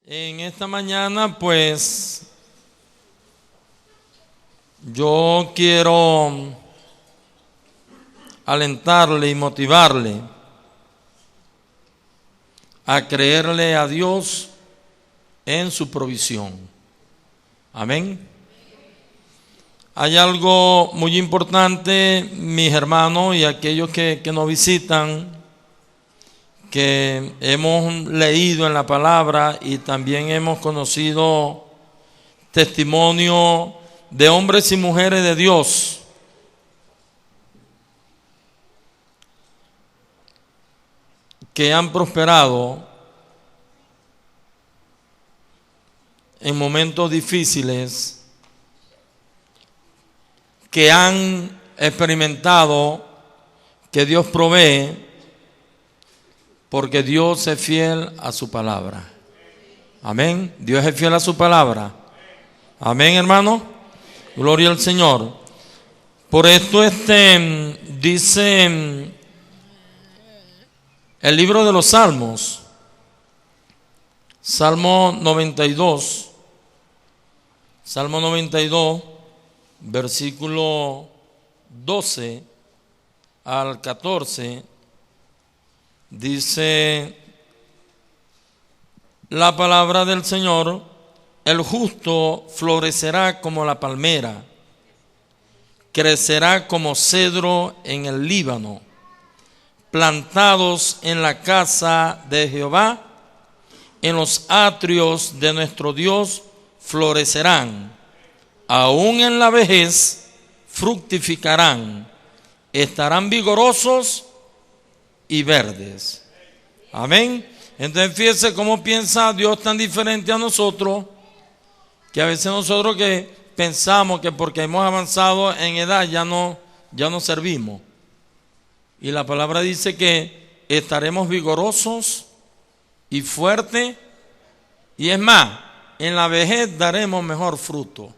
En esta mañana, pues, yo quiero alentarle y motivarle a creerle a Dios en su provisión. Amén. Hay algo muy importante, mis hermanos y aquellos que nos visitan, que hemos leído en la palabra y también hemos conocido testimonio de hombres y mujeres de Dios que han prosperado en momentos difíciles, que han experimentado que Dios provee, porque Dios es fiel a su palabra. Amén. Dios es fiel a su palabra. Amén, hermano. Gloria al Señor. Por esto dice el libro de los Salmos, Salmo 92, versículo 12 al 14, dice la palabra del Señor: el justo florecerá como la palmera, crecerá como cedro en el Líbano, plantados en la casa de Jehová, en los atrios de nuestro Dios florecerán, aún en la vejez fructificarán, estarán vigorosos y verdes. Amén. Entonces fíjese cómo piensa Dios tan diferente a nosotros, que a veces nosotros que pensamos que porque hemos avanzado en edad ya no servimos. Y la palabra dice que estaremos vigorosos y fuertes, y es más, en la vejez daremos mejor fruto.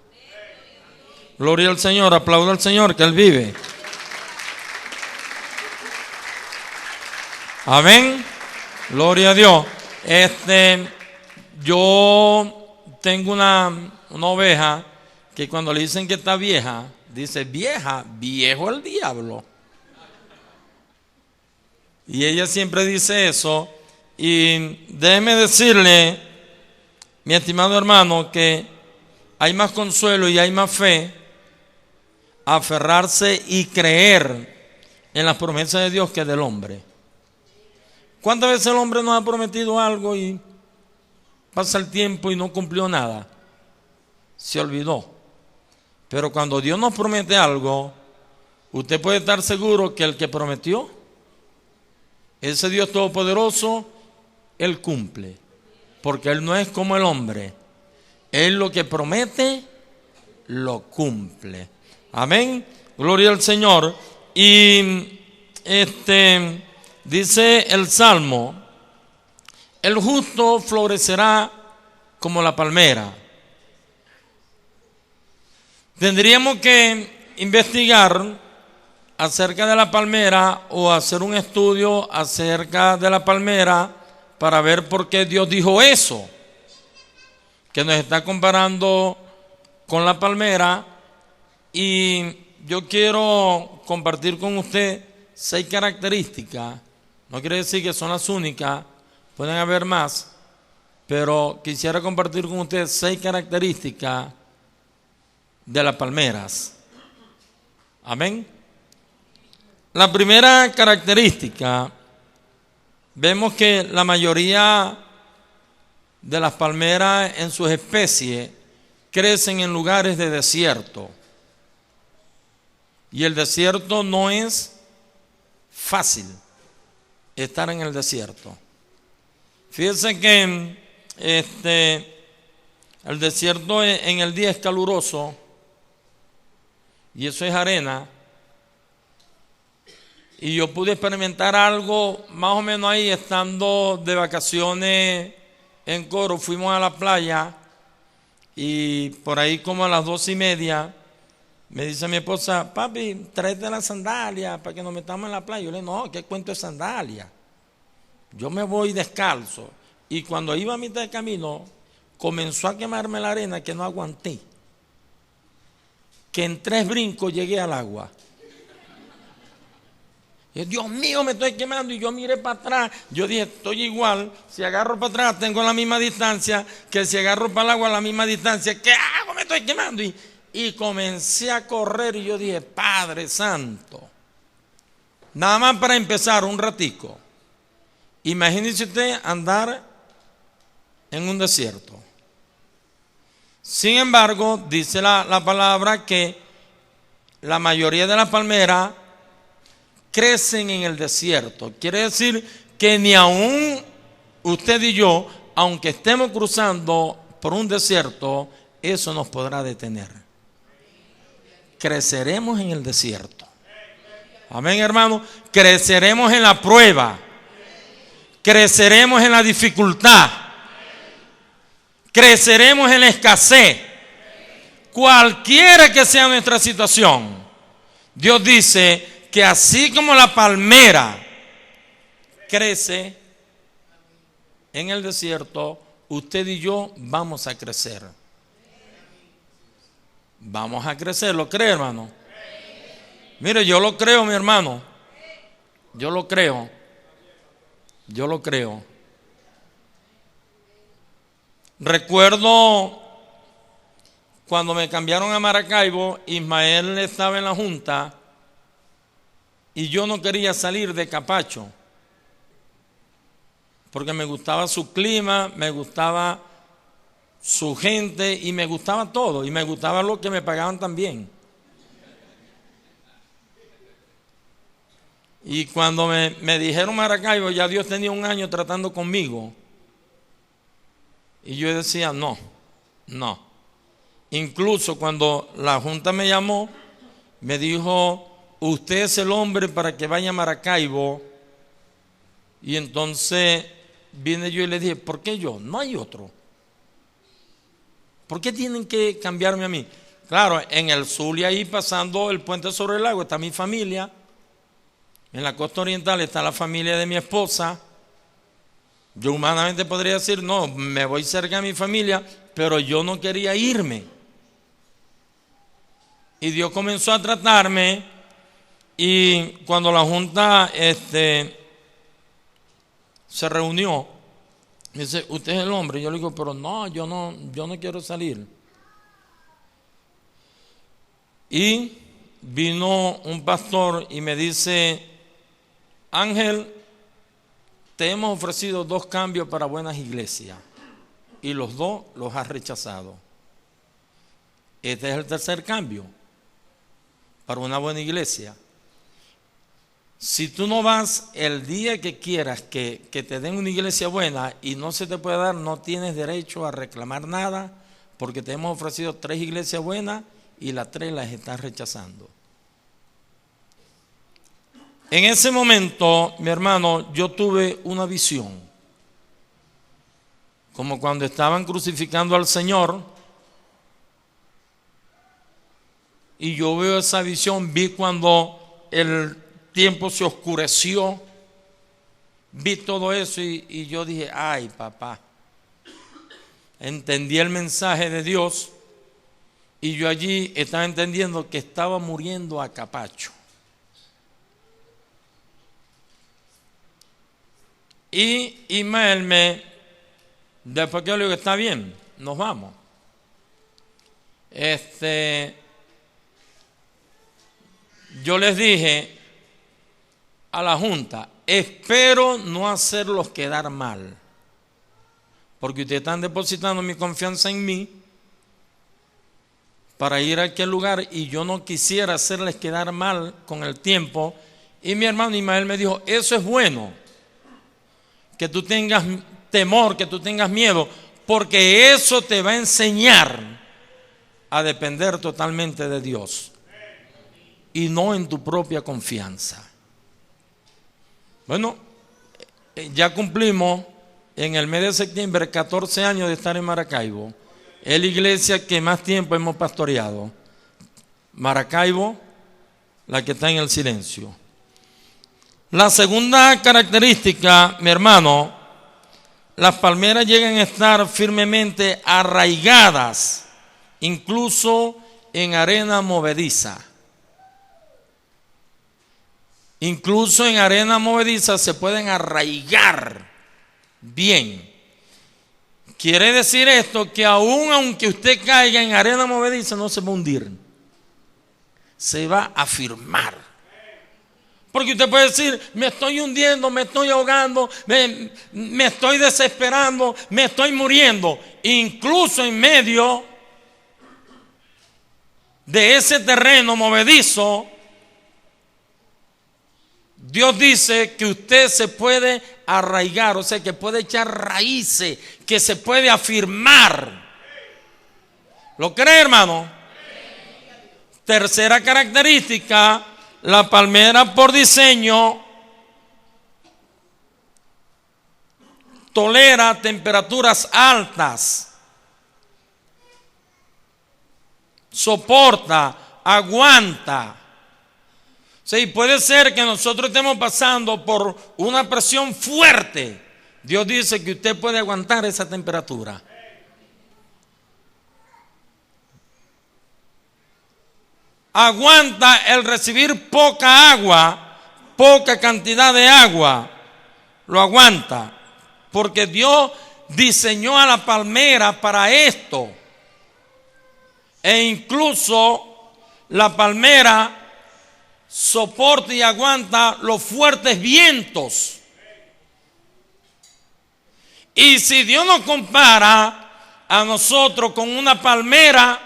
Gloria al Señor, aplauda al Señor que Él vive. Amén. Gloria a Dios. Yo tengo una oveja que cuando le dicen que está vieja, dice: vieja, viejo el diablo. Y ella siempre dice eso. Y déjeme decirle, mi estimado hermano, que hay más consuelo y hay más fe aferrarse y creer en las promesas de Dios que del hombre. ¿Cuántas veces el hombre nos ha prometido algo y pasa el tiempo y no cumplió nada? Se olvidó. Pero cuando Dios nos promete algo, usted puede estar seguro que el que prometió, ese Dios todopoderoso, Él cumple. Porque Él no es como el hombre. Él lo que promete, lo cumple. Amén. Gloria al Señor. Y dice el Salmo: el justo florecerá como la palmera. Tendríamos que investigar acerca de la palmera o hacer un estudio acerca de la palmera para ver por qué Dios dijo eso, que nos está comparando con la palmera. Y yo quiero compartir con usted 6 características. No quiere decir que son las únicas, pueden haber más, pero quisiera compartir con usted 6 características de las palmeras. Amén. La primera característica, vemos que la mayoría de las palmeras en sus especies crecen en lugares de desierto. Y el desierto no es fácil estar en el desierto. Fíjense que el desierto en el día es caluroso y eso es arena. Y yo pude experimentar algo más o menos ahí estando de vacaciones en Coro. Fuimos a la playa y por ahí como a las 2:30 me dice mi esposa: papi, tráete las sandalias para que nos metamos en la playa. Yo le digo: no, ¿qué cuento de sandalias? Yo me voy descalzo. Y cuando iba a mitad de camino, comenzó a quemarme la arena que no aguanté. Que en 3 brincos llegué al agua. Y Dios mío, me estoy quemando. Y yo miré para atrás. Yo dije, estoy igual. Si agarro para atrás, tengo la misma distancia que si agarro para el agua, la misma distancia. ¿Qué hago? Me estoy quemando. Y comencé a correr. Y yo dije, Padre Santo. Nada más para empezar, un ratico. Imagínese usted andar en un desierto. Sin embargo, dice la palabra que la mayoría de las palmeras crecen en el desierto. Quiere decir que ni aún usted y yo, aunque estemos cruzando por un desierto, eso nos podrá detener. Creceremos en el desierto. Amén, hermano. Creceremos en la prueba. Creceremos en la dificultad. Creceremos en la escasez. Cualquiera que sea nuestra situación, Dios dice que así como la palmera crece en el desierto, usted y yo vamos a crecer. Vamos a crecer, ¿lo cree, hermano? Mire, yo lo creo, mi hermano. Yo lo creo. Yo lo creo. Recuerdo cuando me cambiaron a Maracaibo, Ismael estaba en la junta y yo no quería salir de Capacho porque me gustaba su clima, me gustaba su gente y me gustaba todo y me gustaba lo que me pagaban también. Y cuando me dijeron Maracaibo, ya Dios tenía 1 año tratando conmigo. Y yo decía, no. Incluso cuando la junta me llamó, me dijo, usted es el hombre para que vaya a Maracaibo. Y entonces vine yo y le dije, ¿por qué yo? No hay otro. ¿Por qué tienen que cambiarme a mí? Claro, en el Zulia, ahí pasando el puente sobre el lago, está mi familia. En la costa oriental está la familia de mi esposa. Yo humanamente podría decir, no, me voy cerca de mi familia, pero yo no quería irme. Y Dios comenzó a tratarme y cuando la junta se reunió, me dice, usted es el hombre. Yo le digo, pero no, yo no quiero salir. Y vino un pastor y me dice, Ángel, te hemos ofrecido 2 cambios para buenas iglesias y los 2 los has rechazado. Este es el 3er cambio para una buena iglesia. Si tú no vas el día que quieras que te den una iglesia buena y no se te puede dar, no tienes derecho a reclamar nada porque te hemos ofrecido 3 iglesias buenas y las 3 las estás rechazando. En ese momento, mi hermano, yo tuve una visión, como cuando estaban crucificando al Señor, y yo veo esa visión, vi cuando el tiempo se oscureció, vi todo eso y yo dije, ay papá, entendí el mensaje de Dios y yo allí estaba entendiendo que estaba muriendo a Capacho. Y Ismael después que yo le digo, está bien, nos vamos. Yo les dije a la junta, espero no hacerlos quedar mal, porque ustedes están depositando mi confianza en mí para ir a aquel lugar y yo no quisiera hacerles quedar mal con el tiempo. Y mi hermano Ismael me dijo, eso es bueno, que tú tengas temor, que tú tengas miedo, porque eso te va a enseñar a depender totalmente de Dios y no en tu propia confianza. Bueno, ya cumplimos en el mes de septiembre 14 años de estar en Maracaibo. Es la iglesia que más tiempo hemos pastoreado. Maracaibo, la que está en el silencio. La segunda característica, mi hermano, las palmeras llegan a estar firmemente arraigadas, incluso en arena movediza. Incluso en arena movediza se pueden arraigar bien. Quiere decir esto que aun aunque usted caiga en arena movediza no se va a hundir, se va a firmar. Porque usted puede decir, me estoy hundiendo, me estoy ahogando, me estoy desesperando, me estoy muriendo. Incluso en medio de ese terreno movedizo, Dios dice que usted se puede arraigar, o sea, que puede echar raíces, que se puede afirmar. ¿Lo cree, hermano? Tercera característica, la palmera por diseño tolera temperaturas altas, soporta, aguanta. Sí, puede ser que nosotros estemos pasando por una presión fuerte. Dios dice que usted puede aguantar esa temperatura. Aguanta el recibir poca agua, poca cantidad de agua. Lo aguanta. Porque Dios diseñó a la palmera para esto. E incluso la palmera soporta y aguanta los fuertes vientos. Y si Dios nos compara a nosotros con una palmera,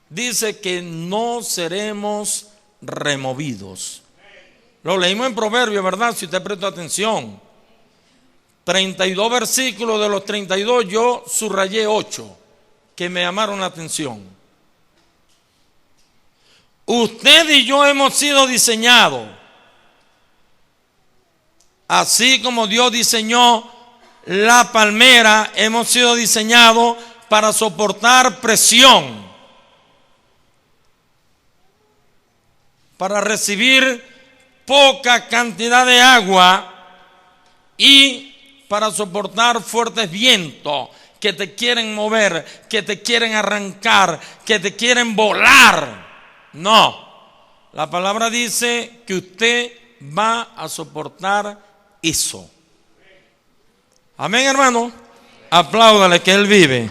dice que no seremos removidos. Lo leímos en Proverbios, ¿verdad? Si usted prestó atención. 32 versículos, de los 32 yo subrayé 8 que me llamaron la atención. Usted y yo hemos sido diseñados, así como Dios diseñó la palmera, hemos sido diseñados para soportar presión, para recibir poca cantidad de agua y para soportar fuertes vientos que te quieren mover, que te quieren arrancar, que te quieren volar. No, la palabra dice que usted va a soportar eso. Amén, hermano. Apláudale que Él vive.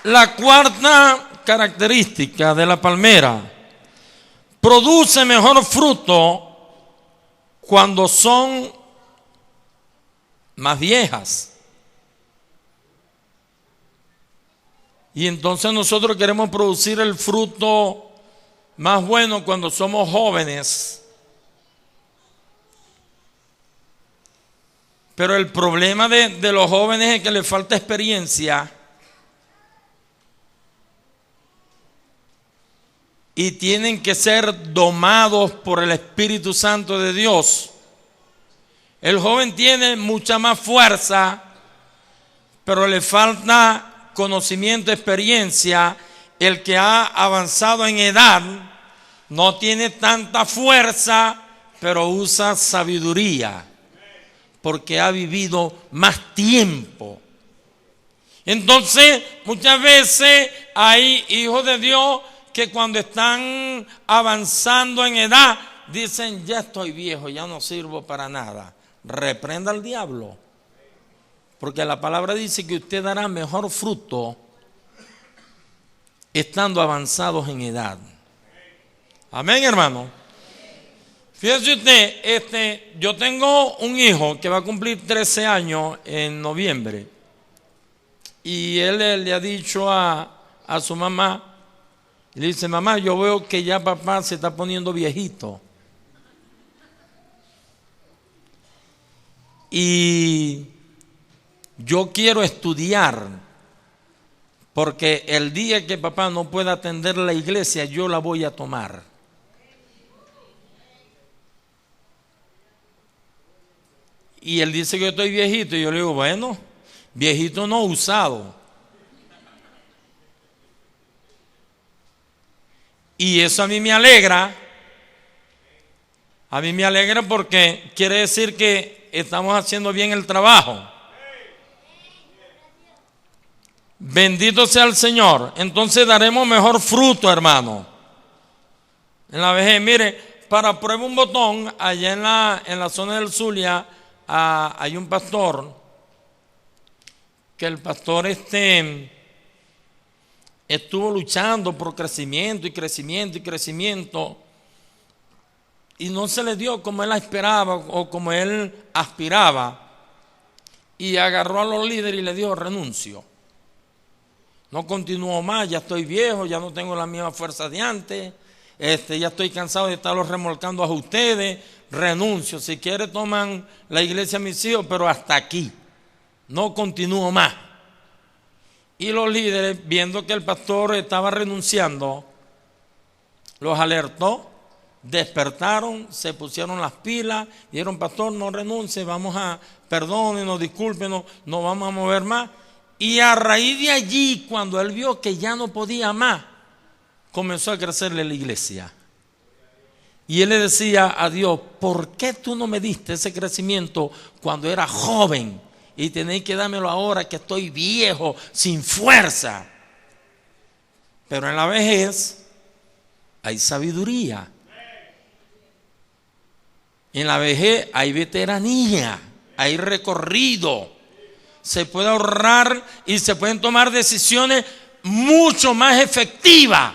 La cuarta característica de la palmera: produce mejor fruto cuando son más viejas. Y entonces nosotros queremos producir el fruto más bueno cuando somos jóvenes. Pero el problema de los jóvenes es que les falta experiencia. Y tienen que ser domados por el Espíritu Santo de Dios. El joven tiene mucha más fuerza, pero le falta conocimiento, experiencia. El que ha avanzado en edad no tiene tanta fuerza, pero usa sabiduría, porque ha vivido más tiempo. Entonces, muchas veces hay hijos de Dios que cuando están avanzando en edad dicen, ya estoy viejo, ya no sirvo para nada. Reprenda al diablo, porque la palabra dice que usted dará mejor fruto estando avanzados en edad. Amén, hermano. Fíjese usted, yo tengo un hijo que va a cumplir 13 años en noviembre, y él le ha dicho a su mamá, le dice, mamá, yo veo que ya papá se está poniendo viejito. Y yo quiero estudiar, porque el día que papá no pueda atender la iglesia, yo la voy a tomar. Y él dice que yo estoy viejito, y yo le digo, bueno, viejito no usado. Y eso a mí me alegra. A mí me alegra porque quiere decir que estamos haciendo bien el trabajo. Bendito sea el Señor. Entonces daremos mejor fruto, hermano. En la vejez, mire, para prueba un botón, allá en la zona del Zulia, hay un pastor, que el pastor estuvo luchando por crecimiento y crecimiento y crecimiento, y no se le dio como él esperaba o como él aspiraba, y agarró a los líderes y le dijo: renuncio. No continúo más, ya estoy viejo, ya no tengo la misma fuerza de antes, ya estoy cansado de estarlos remolcando a ustedes, renuncio. Si quiere toman la iglesia a mis hijos, pero hasta aquí, no continúo más. Y los líderes, viendo que el pastor estaba renunciando, los alertó, despertaron, se pusieron las pilas, dijeron: pastor, no renuncie, perdónenos, discúlpenos, no vamos a mover más. Y a raíz de allí, cuando él vio que ya no podía más, comenzó a crecerle la iglesia. Y él le decía a Dios: ¿por qué tú no me diste ese crecimiento cuando era joven? Y tenéis que dármelo ahora que estoy viejo, sin fuerza. Pero en la vejez hay sabiduría. En la vejez hay veteranía, hay recorrido. Se puede ahorrar y se pueden tomar decisiones mucho más efectivas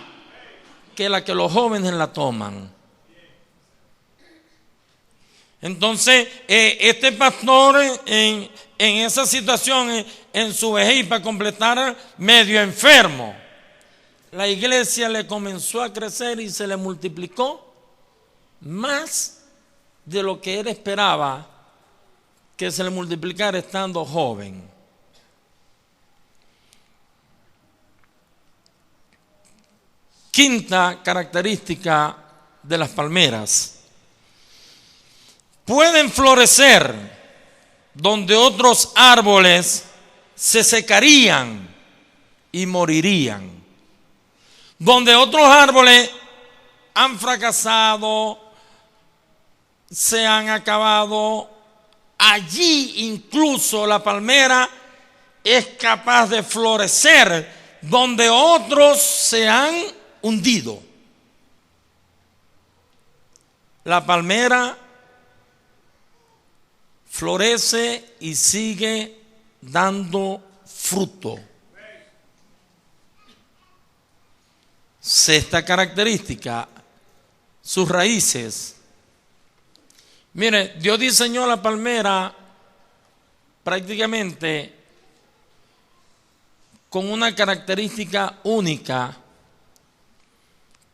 que las que los jóvenes la toman. Entonces, este pastor en esa situación, en su vejez, para completar, medio enfermo, la iglesia le comenzó a crecer y se le multiplicó más de lo que él esperaba que se le multiplicara estando joven. Quinta característica de las palmeras: pueden florecer donde otros árboles se secarían y morirían. Donde otros árboles han fracasado, se han acabado, allí incluso la palmera es capaz de florecer donde otros se han hundido. La palmera florece y sigue dando fruto. Sexta característica: sus raíces. Mire, Dios diseñó la palmera prácticamente con una característica única,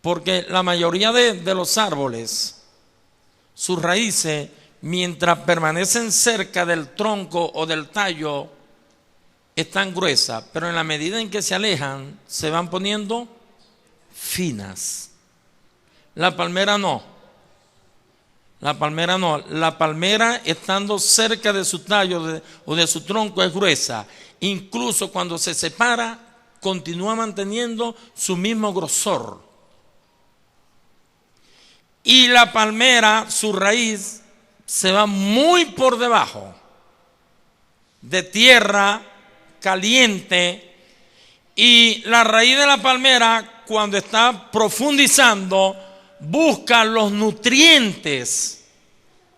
porque la mayoría de los árboles, sus raíces, mientras permanecen cerca del tronco o del tallo, están gruesas, pero en la medida en que se alejan, se van poniendo finas. La palmera no. La palmera no. La palmera, estando cerca de su tallo o de su tronco, es gruesa. Incluso cuando se separa, continúa manteniendo su mismo grosor. Y la palmera, su raíz, se va muy por debajo de tierra caliente. Y la raíz de la palmera, cuando está profundizando, busca los nutrientes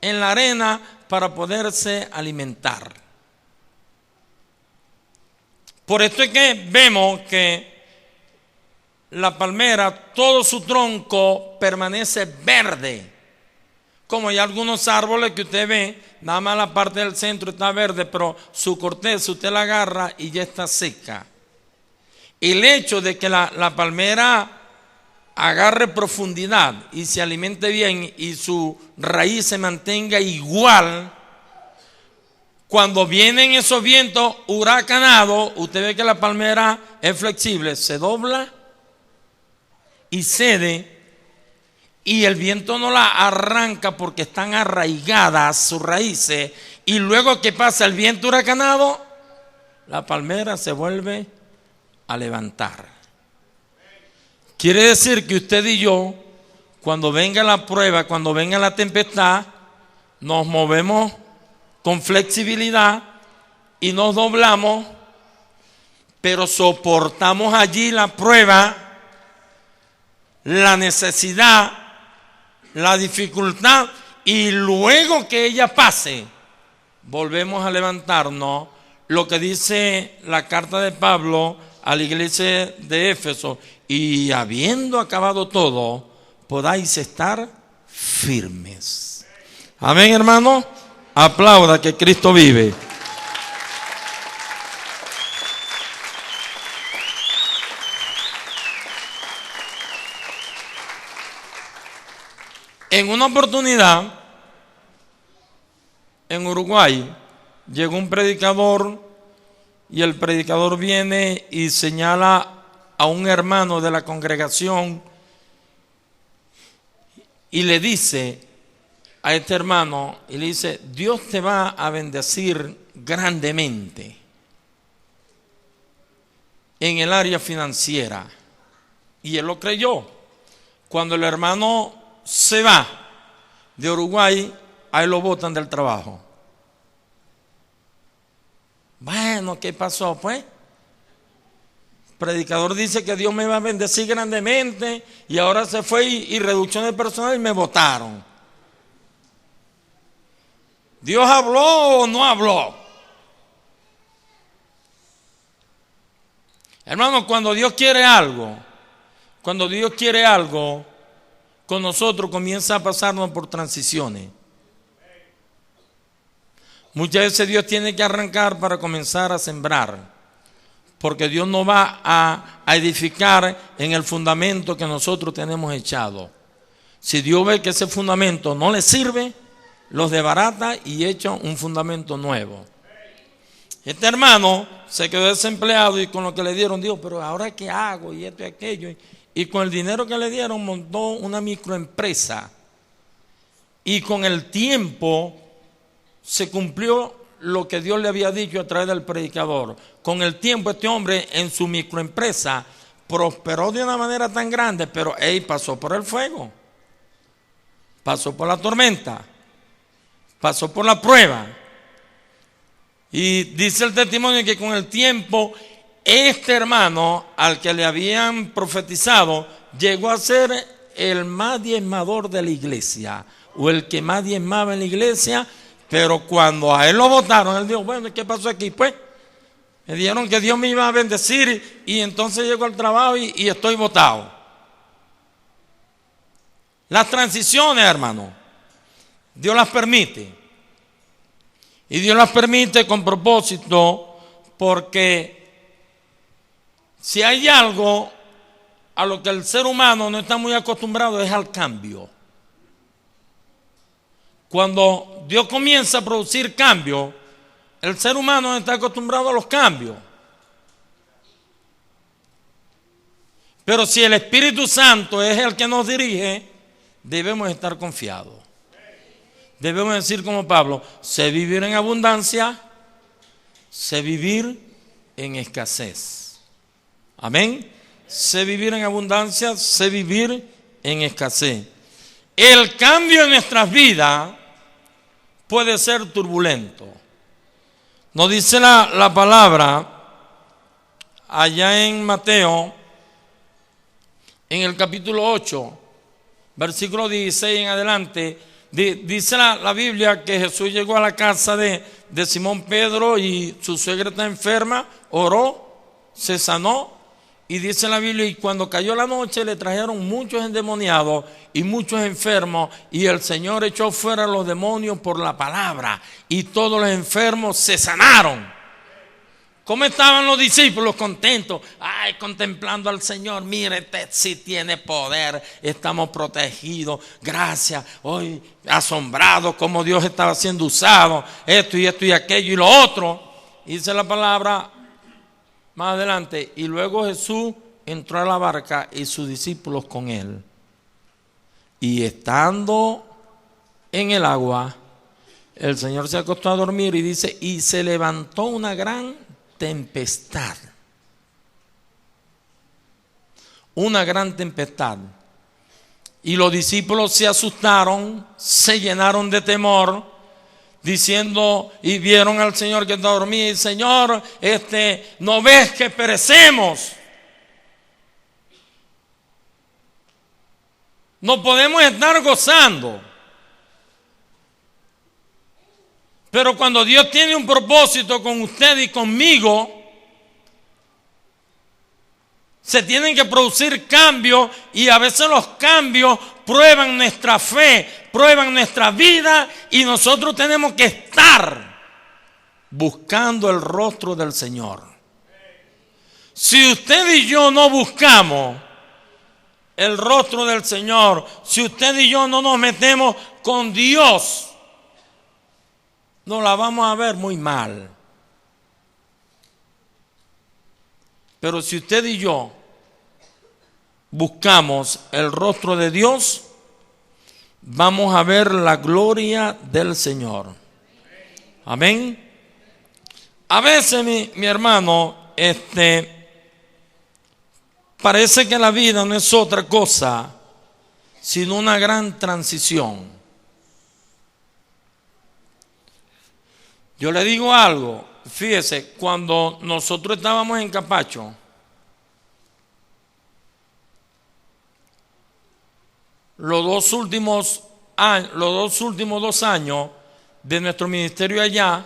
en la arena para poderse alimentar. Por esto es que vemos que la palmera, todo su tronco permanece verde. Como hay algunos árboles que usted ve, nada más la parte del centro está verde, pero su corteza usted la agarra y ya está seca. El hecho de que la palmera agarre profundidad y se alimente bien y su raíz se mantenga igual, cuando vienen esos vientos huracanados, usted ve que la palmera es flexible, se dobla y cede, y el viento no la arranca porque están arraigadas sus raíces, y luego que pasa el viento huracanado, la palmera se vuelve a levantar. Quiere decir que usted y yo, cuando venga la prueba, cuando venga la tempestad, nos movemos con flexibilidad y nos doblamos, pero soportamos allí la prueba, la necesidad, la dificultad, y luego que ella pase, volvemos a levantarnos. Lo que dice la carta de Pablo a la iglesia de Éfeso: y habiendo acabado todo, podáis estar firmes. Amén, hermano. Aplauda que Cristo vive. En una oportunidad, en Uruguay, llegó un predicador y el predicador viene y señala a un hermano de la congregación y le dice a este hermano, y le dice: Dios te va a bendecir grandemente en el área financiera. Y él lo creyó. Cuando el hermano se va de Uruguay, ahí lo botan del trabajo. Bueno, ¿qué pasó pues? El predicador dice que Dios me va a bendecir grandemente y ahora se fue y reducción de personal y me botaron. ¿Dios habló o no habló? Hermano, cuando Dios quiere algo, con nosotros comienza a pasarnos por transiciones. Muchas veces Dios tiene que arrancar para comenzar a sembrar, porque Dios no va a edificar en el fundamento que nosotros tenemos echado. Si Dios ve que ese fundamento no le sirve, los desbarata y echa un fundamento nuevo. Este hermano se quedó desempleado y con lo que le dieron, dijo: pero ahora ¿qué hago? Y esto y aquello. Y con el dinero que le dieron montó una microempresa. Y con el tiempo se cumplió lo que Dios le había dicho a través del predicador. Con el tiempo este hombre en su microempresa prosperó de una manera tan grande, pero pasó por el fuego, pasó por la tormenta, pasó por la prueba. Y dice el testimonio que con el tiempo este hermano al que le habían profetizado llegó a ser el más diezmador de la iglesia, o el que más diezmaba en la iglesia. Pero cuando a él lo votaron, él dijo: bueno, ¿qué pasó aquí? Pues me dijeron que Dios me iba a bendecir y entonces llego al trabajo y estoy votado. Las transiciones, hermano, Dios las permite. Y Dios las permite con propósito, porque si hay algo a lo que el ser humano no está muy acostumbrado es al cambio. Cuando Dios comienza a producir cambio, el ser humano no está acostumbrado a los cambios. Pero si el Espíritu Santo es el que nos dirige, debemos estar confiados. Debemos decir como Pablo: sé vivir en abundancia, sé vivir en escasez. Amén. Sé vivir en abundancia, sé vivir en escasez. El cambio en nuestras vidas puede ser turbulento. Nos dice la palabra allá en Mateo, en el capítulo 8, versículo 16 en adelante. Dice la Biblia que Jesús llegó a la casa de Simón Pedro y su suegra está enferma, oró, se sanó. Y dice la Biblia: y cuando cayó la noche le trajeron muchos endemoniados y muchos enfermos, y el Señor echó fuera a los demonios por la palabra, y todos los enfermos se sanaron. ¿Cómo estaban los discípulos? Contentos, contemplando al Señor. Mire, este sí tiene poder, estamos protegidos, gracias. Hoy asombrados como Dios estaba siendo usado, esto y aquello y lo otro. Y dice la palabra más adelante: y luego Jesús entró a la barca y sus discípulos con él. Y estando en el agua, el Señor se acostó a dormir, y dice: y se levantó una gran tempestad. una gran tempestad. Y los discípulos se asustaron, se llenaron de temor, diciendo, y vieron al Señor que dormía, y Señor, ¿no ves que perecemos? No podemos estar gozando. Pero cuando Dios tiene un propósito con usted y conmigo, se tienen que producir cambios, y a veces los cambios prueban nuestra fe, prueban nuestra vida, y nosotros tenemos que estar buscando el rostro del Señor. Si usted y yo no buscamos el rostro del Señor, si usted y yo no nos metemos con Dios, nos la vamos a ver muy mal. Pero si usted y yo buscamos el rostro de Dios, vamos a ver la gloria del Señor. Amén. A veces, mi hermano, parece que la vida no es otra cosa sino una gran transición. Yo le digo algo, fíjese, cuando nosotros estábamos en Capacho, los dos últimos 2 años de nuestro ministerio allá,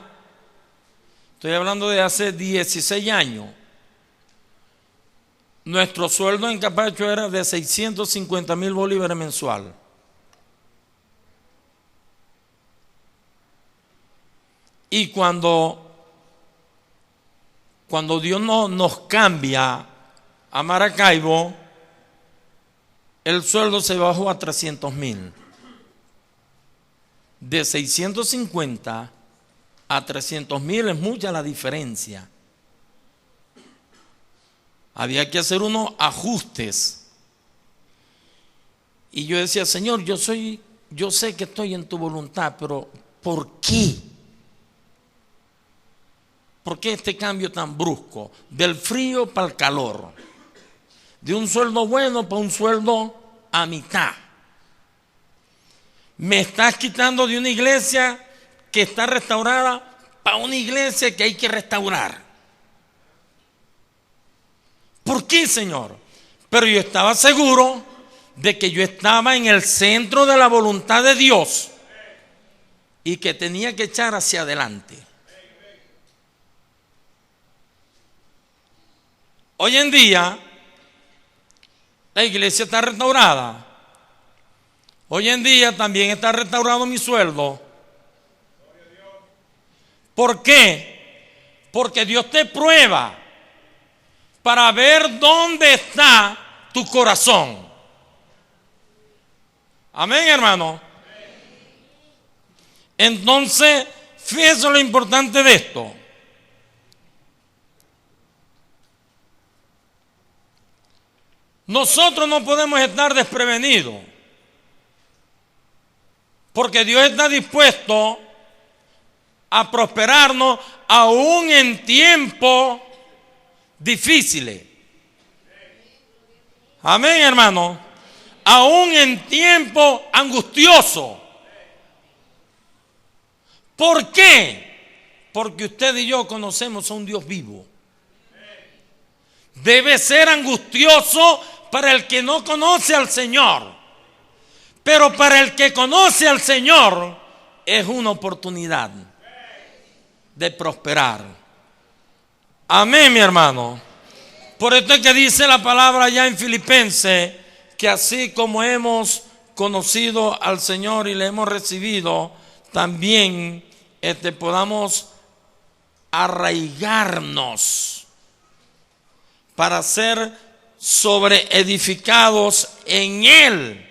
estoy hablando de hace 16 años, nuestro sueldo en Capacho era de 650,000 bolívares mensual. Y cuando Dios nos cambia a Maracaibo, el sueldo se bajó a 300,000. De 650 a 300,000 es mucha la diferencia. Había que hacer unos ajustes. Y yo decía, Señor, yo sé que estoy en tu voluntad, pero ¿por qué? ¿Por qué este cambio tan brusco? Del frío para el calor. De un sueldo bueno para un sueldo a mitad. Me estás quitando de una iglesia que está restaurada para una iglesia que hay que restaurar. ¿Por qué, Señor? Pero yo estaba seguro de que yo estaba en el centro de la voluntad de Dios y que tenía que echar hacia adelante. Hoy en día, la iglesia está restaurada. Hoy en día también está restaurado mi sueldo. ¿Por qué? Porque Dios te prueba para ver dónde está tu corazón. Amén, hermano. Entonces, fíjense lo importante de esto. Nosotros no podemos estar desprevenidos, porque Dios está dispuesto a prosperarnos aún en tiempos difíciles. Amén, hermano. Aún en tiempos angustiosos. ¿Por qué? Porque usted y yo conocemos a un Dios vivo. Debe ser angustioso para el que no conoce al Señor, pero para el que conoce al Señor es una oportunidad de prosperar. Amén, mi hermano. Por esto es que dice la palabra allá en Filipenses, que así como hemos conocido al Señor y le hemos recibido, también podamos arraigarnos para ser sobreedificados en Él,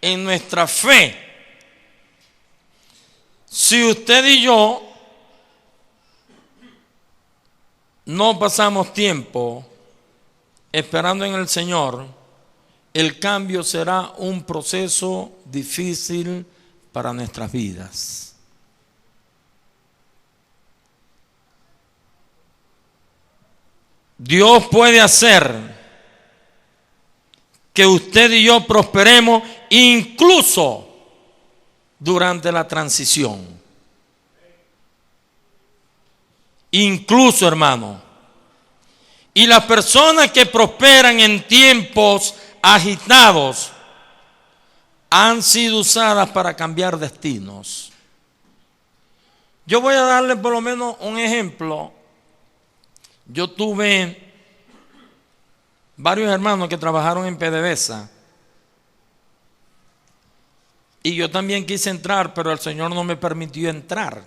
en nuestra fe. Si usted y yo no pasamos tiempo esperando en el Señor, el cambio será un proceso difícil para nuestras vidas. Dios puede hacer que usted y yo prosperemos incluso durante la transición. Incluso, hermano. Y las personas que prosperan en tiempos agitados han sido usadas para cambiar destinos. Yo voy a darle por lo menos un ejemplo. Yo tuve varios hermanos que trabajaron en PDVSA y yo también quise entrar, pero el Señor no me permitió entrar.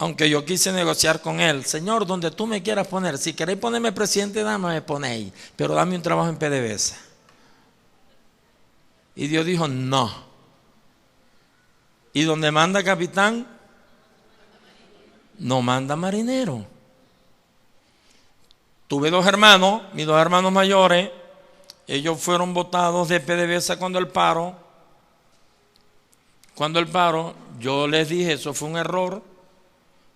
Aunque yo quise negociar con él: Señor, donde tú me quieras poner, si queréis ponerme presidente, me ponéis, pero dame un trabajo en PDVSA. Y Dios dijo: no. Y donde manda capitán, no manda marinero. Tuve dos hermanos, mis dos hermanos mayores, ellos fueron votados de PDVSA cuando el paro, yo les dije: eso fue un error,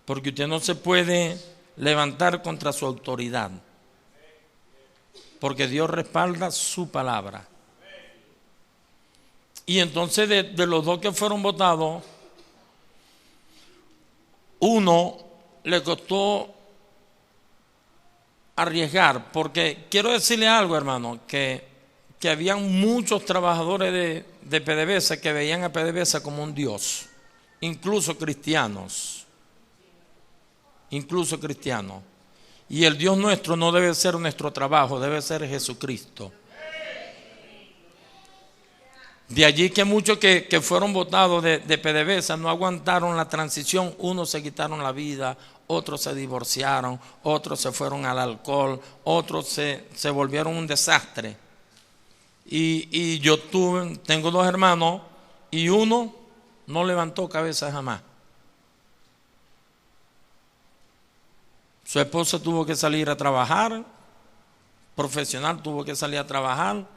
porque usted no se puede levantar contra su autoridad, porque Dios respalda su palabra. Y entonces de los dos que fueron votados, uno le costó arriesgar, porque quiero decirle algo, hermano, que habían muchos trabajadores de PDVSA que veían a PDVSA como un Dios, incluso cristianos. Y el Dios nuestro no debe ser nuestro trabajo, debe ser Jesucristo. De allí que muchos que fueron votados de PDVSA no aguantaron la transición. Unos se quitaron la vida, otros se divorciaron, otros se fueron al alcohol, otros se volvieron un desastre. Y yo tengo dos hermanos y uno no levantó cabeza jamás. Su esposa tuvo que salir a trabajar, profesional tuvo que salir a trabajar,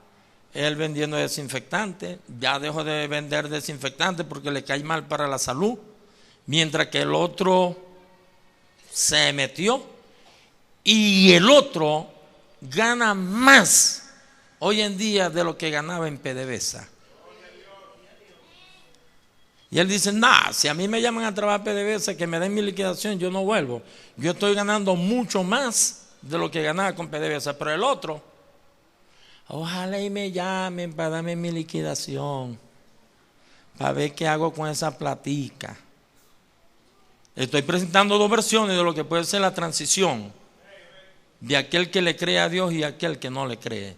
él vendiendo desinfectantes, ya dejó de vender desinfectantes porque le cae mal para la salud, mientras que el otro se metió y el otro gana más hoy en día de lo que ganaba en PDVSA. Y él dice: si a mí me llaman a trabajar PDVSA, que me den mi liquidación, yo no vuelvo. Yo estoy ganando mucho más de lo que ganaba con PDVSA. Pero el otro: ojalá y me llamen para darme mi liquidación, para ver qué hago con esa platica. Estoy presentando dos versiones de lo que puede ser la transición de aquel que le cree a Dios y aquel que no le cree.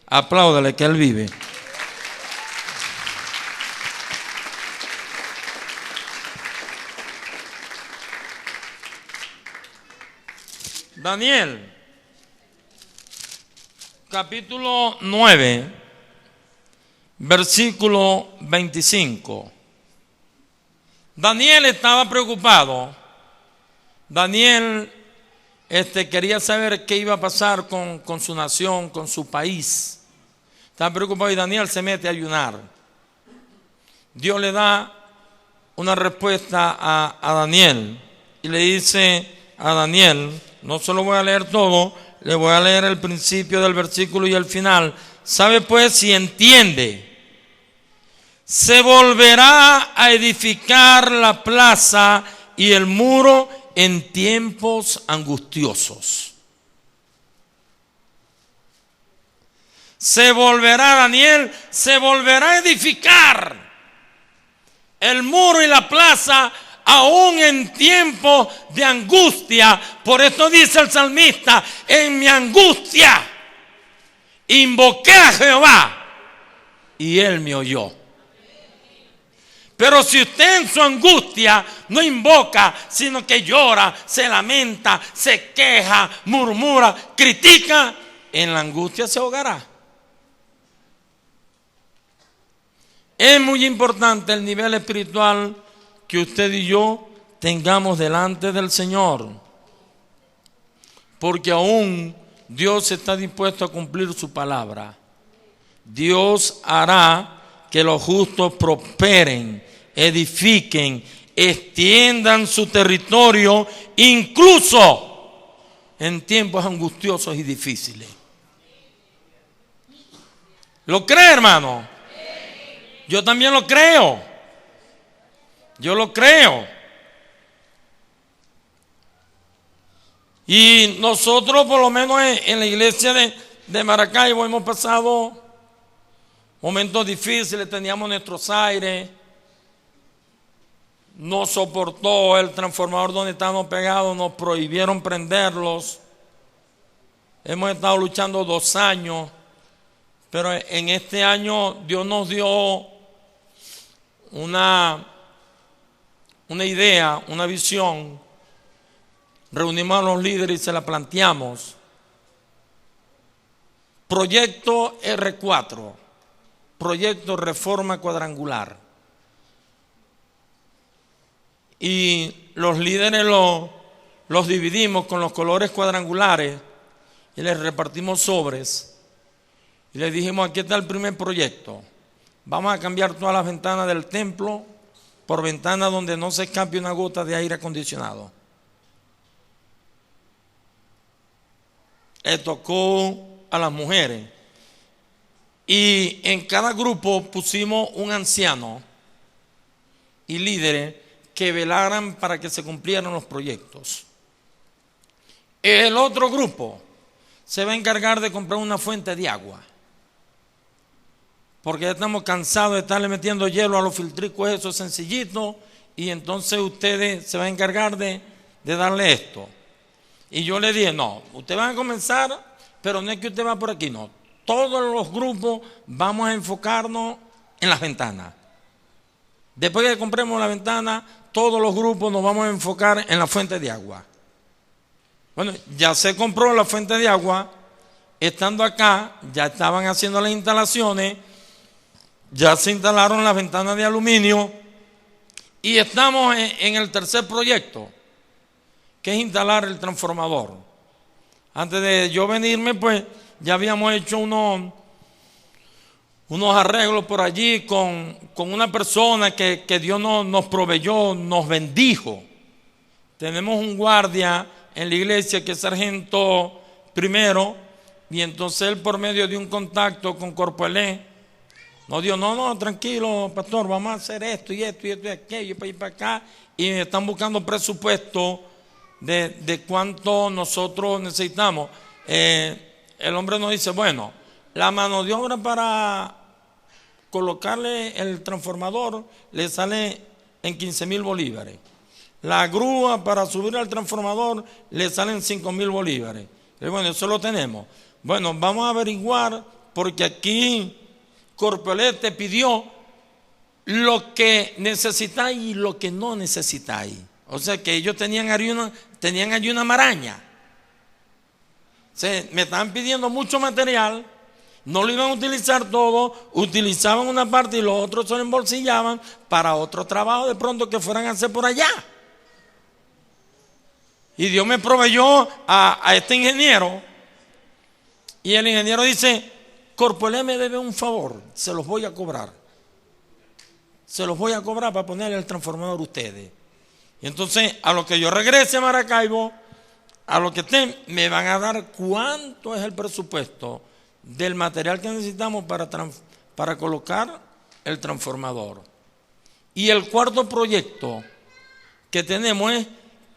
Apláudale que él vive. Daniel, capítulo 9, versículo 25. Daniel estaba preocupado. Daniel quería saber qué iba a pasar con su nación, con su país. Estaba preocupado y Daniel se mete a ayunar. Dios le da una respuesta a Daniel y le dice a Daniel, no solo voy a leer todo, le voy a leer el principio del versículo y el final. ¿Sabe pues si entiende? Se volverá a edificar la plaza y el muro en tiempos angustiosos. Se volverá, Daniel, se volverá a edificar el muro y la plaza aún en tiempos de angustia. Por esto dice el salmista: en mi angustia invoqué a Jehová y él me oyó. Pero si usted en su angustia no invoca, sino que llora, se lamenta, se queja, murmura, critica, en la angustia se ahogará. Es muy importante el nivel espiritual que usted y yo tengamos delante del Señor, porque aún Dios está dispuesto a cumplir su palabra. Dios hará que los justos prosperen, edifiquen, extiendan su territorio, incluso en tiempos angustiosos y difíciles. ¿Lo cree, hermano? Yo también lo creo. Yo lo creo. Y nosotros, por lo menos en la iglesia de Maracaibo, hemos pasado momentos difíciles, teníamos nuestros aires, no soportó el transformador donde estábamos pegados, nos prohibieron prenderlos. Hemos estado luchando 2 años, pero en este año Dios nos dio una idea, una visión. Reunimos a los líderes y se la planteamos. Proyecto R4, proyecto Reforma Cuadrangular. Y los líderes los dividimos con los colores cuadrangulares y les repartimos sobres. Y les dijimos, aquí está el primer proyecto. Vamos a cambiar todas las ventanas del templo por ventanas donde no se escape una gota de aire acondicionado. Le tocó a las mujeres. Y en cada grupo pusimos un anciano y líderes que velaran para que se cumplieran los proyectos. El otro grupo se va a encargar de comprar una fuente de agua, porque ya estamos cansados de estarle metiendo hielo a los filtricos esos sencillitos, y entonces ustedes se van a encargar de darle esto. Y yo le dije, no, ustedes van a comenzar, pero no es que usted va por aquí, no. Todos los grupos vamos a enfocarnos en las ventanas. Después que compremos la ventana, todos los grupos nos vamos a enfocar en la fuente de agua. Bueno, ya se compró la fuente de agua. Estando acá, ya estaban haciendo las instalaciones, ya se instalaron las ventanas de aluminio y estamos en el tercer proyecto, que es instalar el transformador. Antes de yo venirme, pues ya habíamos hecho unos arreglos por allí con una persona que Dios nos proveyó, nos bendijo. Tenemos un guardia en la iglesia que es sargento primero, y entonces él, por medio de un contacto con Corpoelé, nos dijo, no, tranquilo, pastor, vamos a hacer esto y esto y esto y aquello, para ir para acá, y están buscando presupuesto de cuánto nosotros necesitamos. El hombre nos dice, bueno, la mano de obra para colocarle el transformador le sale en 15,000 bolívares. La grúa para subir al transformador le salen 5,000 bolívares. Y bueno, eso lo tenemos. Bueno, vamos a averiguar, porque aquí Corpoelé te pidió lo que necesitáis y lo que no necesitáis. O sea que ellos tenían allí una maraña. O sea, me estaban pidiendo mucho material, no lo iban a utilizar todo, utilizaban una parte y los otros se lo embolsillaban para otro trabajo de pronto que fueran a hacer por allá. Y Dios me proveyó a este ingeniero, y el ingeniero dice, Corpoelé me debe un favor, se los voy a cobrar. Se los voy a cobrar para ponerle el transformador a ustedes. Y entonces, a lo que yo regrese a Maracaibo, a lo que estén, me van a dar cuánto es el presupuesto del material que necesitamos para colocar el transformador. Y el cuarto proyecto que tenemos es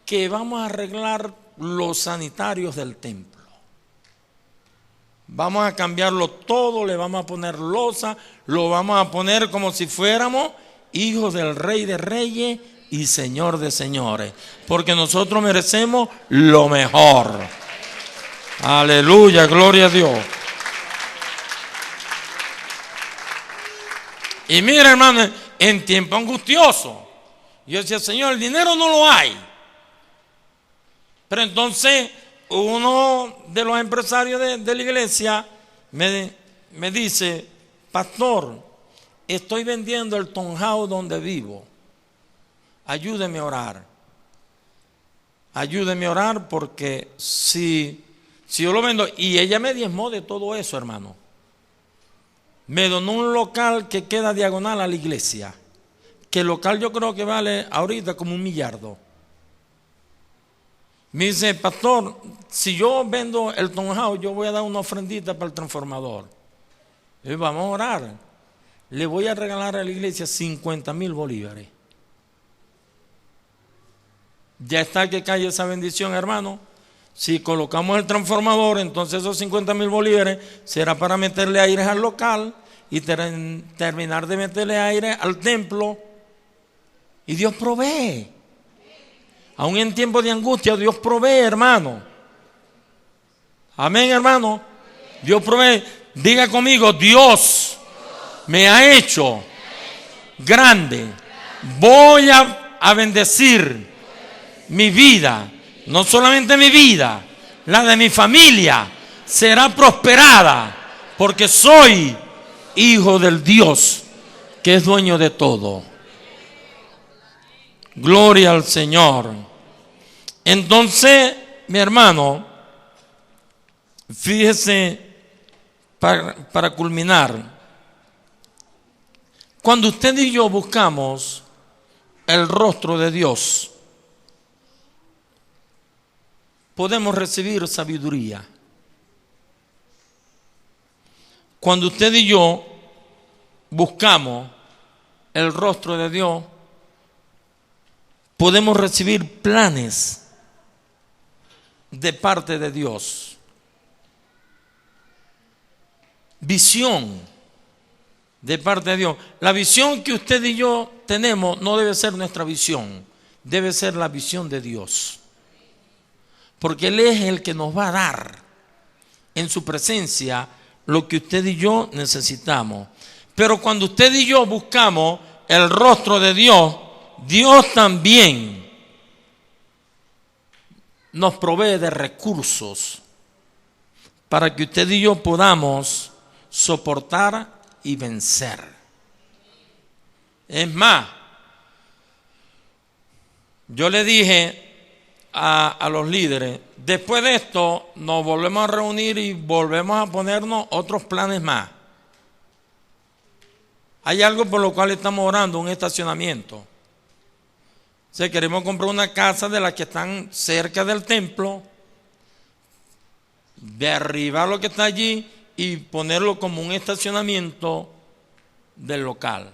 que vamos a arreglar los sanitarios del templo. Vamos a cambiarlo todo, le vamos a poner losa, lo vamos a poner como si fuéramos hijos del Rey de Reyes y Señor de señores, porque nosotros merecemos lo mejor. Aleluya, gloria a Dios. Y mira, hermano, en tiempo angustioso, yo decía, Señor, el dinero no lo hay. Pero entonces uno de los empresarios de la iglesia me dice, pastor, estoy vendiendo el townhouse donde vivo. Ayúdeme a orar. Ayúdeme a orar, porque si yo lo vendo, y ella me diezmó de todo eso, hermano. Me donó un local que queda diagonal a la iglesia, que el local yo creo que vale ahorita como $1 millardo. Me dice, pastor, si yo vendo el townhouse, yo voy a dar una ofrendita para el transformador. Y vamos a orar. Le voy a regalar a la iglesia 50,000 bolívares. Ya está que cae esa bendición, hermano. Si colocamos el transformador, entonces esos 50,000 bolívares será para meterle aire al local y terminar de meterle aire al templo. Y Dios provee. Aún en tiempos de angustia, Dios provee, hermano. Amén, hermano. Dios provee. Diga conmigo, Dios me ha hecho grande. Voy a bendecir mi vida. No solamente mi vida, la de mi familia será prosperada, porque soy hijo del Dios que es dueño de todo. Gloria al Señor. Entonces, mi hermano, fíjese, para culminar, cuando usted y yo buscamos el rostro de Dios, podemos recibir sabiduría. Cuando usted y yo buscamos el rostro de Dios, podemos recibir planes de parte de Dios. Visión de parte de Dios. La visión que usted y yo tenemos no debe ser nuestra visión, debe ser la visión de Dios. Porque Él es el que nos va a dar en su presencia lo que usted y yo necesitamos. Pero cuando usted y yo buscamos el rostro de Dios, Dios también nos provee de recursos para que usted y yo podamos soportar y vencer. Es más, yo le dije a los líderes, después de esto nos volvemos a reunir y volvemos a ponernos otros planes más. Hay algo por lo cual estamos orando, un estacionamiento. O sea, queremos comprar una casa de las que están cerca del templo, derribar lo que está allí y ponerlo como un estacionamiento del local.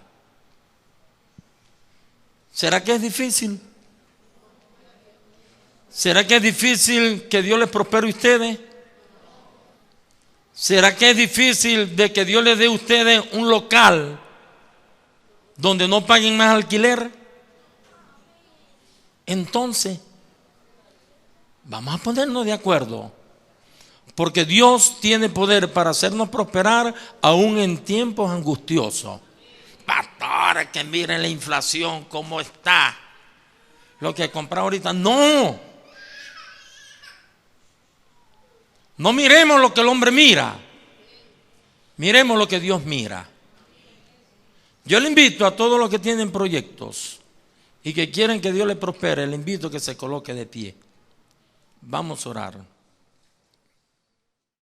¿Será que es difícil? ¿Será que es difícil que Dios les prospere a ustedes? ¿Será que es difícil de que Dios les dé a ustedes un local donde no paguen más alquiler? Entonces, vamos a ponernos de acuerdo, porque Dios tiene poder para hacernos prosperar aún en tiempos angustiosos. Pastor, que miren la inflación, cómo está. Lo que compra ahorita, no. No miremos lo que el hombre mira, miremos lo que Dios mira. Yo le invito a todos los que tienen proyectos y que quieren que Dios les prospere, le invito a que se coloque de pie. Vamos a orar.